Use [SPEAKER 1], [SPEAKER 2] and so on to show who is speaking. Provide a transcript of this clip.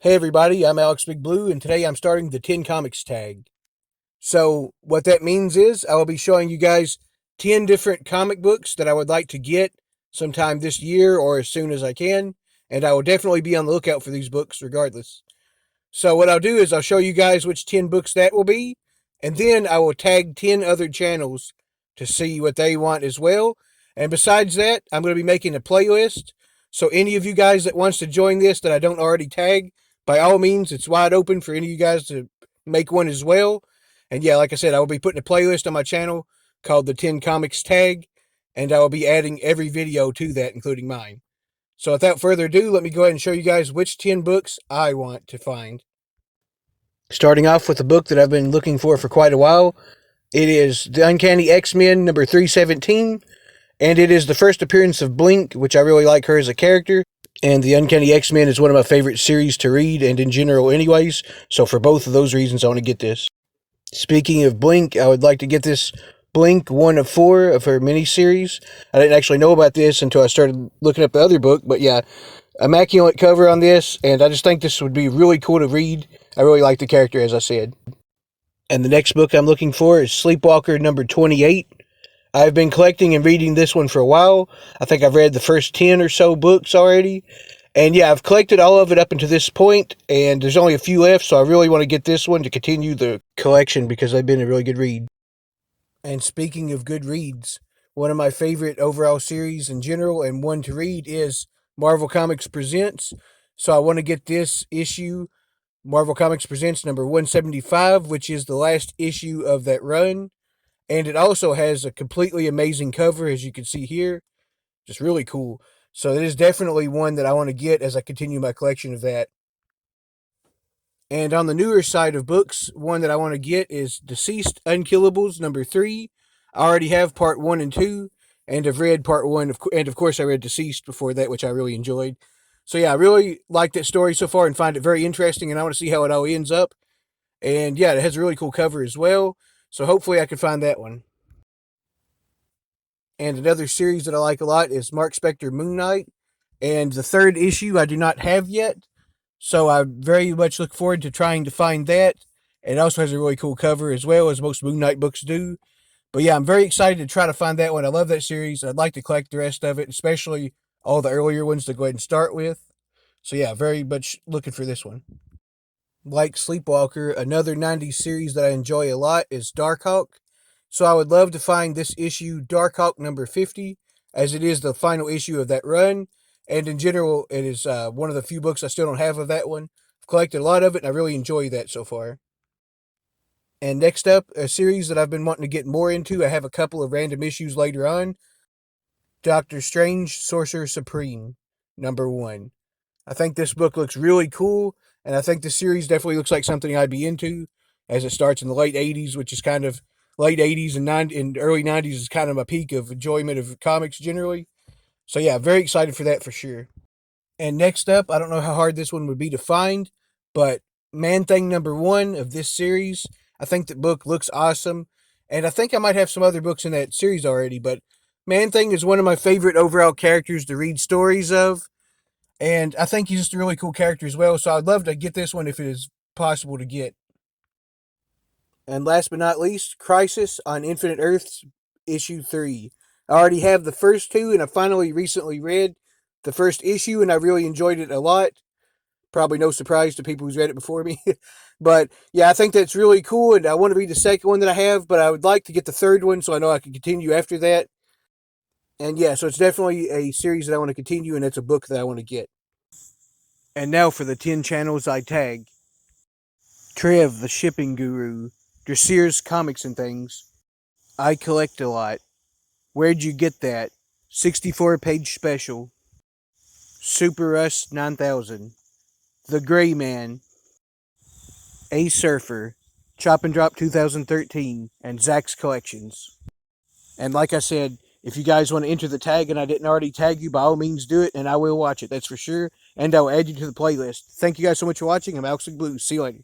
[SPEAKER 1] Hey everybody, I'm Alex Big Blue, and today I'm starting the 10 Comics tag. So, what that means is I will be showing you guys 10 different comic books that I would like to get sometime this year or as soon as I can, and I will definitely be on the lookout for these books regardless. So, what I'll do is I'll show you guys which 10 books that will be, and then I will tag 10 other channels to see what they want as well. And besides that, I'm going to be making a playlist. So, any of you guys that wants to join this that I don't already tag, by all means, it's wide open for any of you guys to make one as well. And yeah, like I said, I will be putting a playlist on my channel called the 10 Comics Tag, and I will be adding every video to that, including mine. So without further ado, let me go ahead and show you guys which 10 books I want to find. Starting off with a book that I've been looking for quite a while. It is The Uncanny X-Men number 317, and it is the first appearance of Blink, which I really like her as a character. And The Uncanny X-Men is one of my favorite series to read, and in general anyways, so for both of those reasons I want to get this. Speaking of Blink, I would like to get this Blink 1 of 4 of her miniseries. I didn't actually know about this until I started looking up the other book, but yeah, immaculate cover on this, and I just think this would be really cool to read. I really like the character, as I said. And the next book I'm looking for is Sleepwalker number 28. I've been collecting and reading this one for a while. I think I've read the first 10 or so books already. And yeah, I've collected all of it up until this point, and there's only a few left, so I really want to get this one to continue the collection because they've been a really good read. And speaking of good reads, one of my favorite overall series in general and one to read is Marvel Comics Presents. So I want to get this issue, Marvel Comics Presents number 175, which is the last issue of that run. And it also has a completely amazing cover, as you can see here. Just really cool. So it is definitely one that I want to get as I continue my collection of that. And on the newer side of books, one that I want to get is Deceased Unkillables number 3. I already have part 1 and 2, and have read part 1, and of course I read Deceased before that, which I really enjoyed. So yeah, I really like that story so far and find it very interesting, and I want to see how it all ends up. And yeah, it has a really cool cover as well, so hopefully I can find that one. And another series that I like a lot is Mark Spector Moon Knight. And the third issue I do not have yet, so I very much look forward to trying to find that. It also has a really cool cover as well, as most Moon Knight books do. But yeah, I'm very excited to try to find that one. I love that series. I'd like to collect the rest of it, especially all the earlier ones to go ahead and start with. So yeah, very much looking for this one. Like Sleepwalker, another 90s series that I enjoy a lot is Darkhawk. So I would love to find this issue, Darkhawk number 50, as it is the final issue of that run. And in general, it is one of the few books I still don't have of that one. I've collected a lot of it, and I really enjoy that so far. And next up, a series that I've been wanting to get more into. I have a couple of random issues later on. Doctor Strange, Sorcerer Supreme, number 1. I think this book looks really cool, and I think the series definitely looks like something I'd be into, as it starts in the late 80s, which is kind of late 80s and early 90s is kind of my peak of enjoyment of comics generally. So yeah, very excited for that for sure. And next up, I don't know how hard this one would be to find, but ManThing number 1 of this series. I think that book looks awesome, and I think I might have some other books in that series already, but ManThing is one of my favorite overall characters to read stories of, and I think he's just a really cool character as well, so I'd love to get this one if it is possible to get. And last but not least, Crisis on Infinite Earths, issue 3. I already have the first two, and I finally recently read the first issue, and I really enjoyed it a lot. Probably no surprise to people who's read it before me. But yeah, I think that's really cool, and I want to read the second one that I have, but I would like to get the third one so I know I can continue after that. And yeah, so it's definitely a series that I want to continue, and it's a book that I want to get. And now for the 10 channels I tag. Trev, the shipping guru. Dresser's Comics and Things. I collect a lot. Where'd you get that? 64-page special. Super Us 9000. The Gray Man. A Surfer. Chop and Drop 2013. And Zach's Collections. And like I said, if you guys want to enter the tag and I didn't already tag you, by all means do it, and I will watch it, that's for sure. And I will add you to the playlist. Thank you guys so much for watching. I'm Alex Blue. See you later.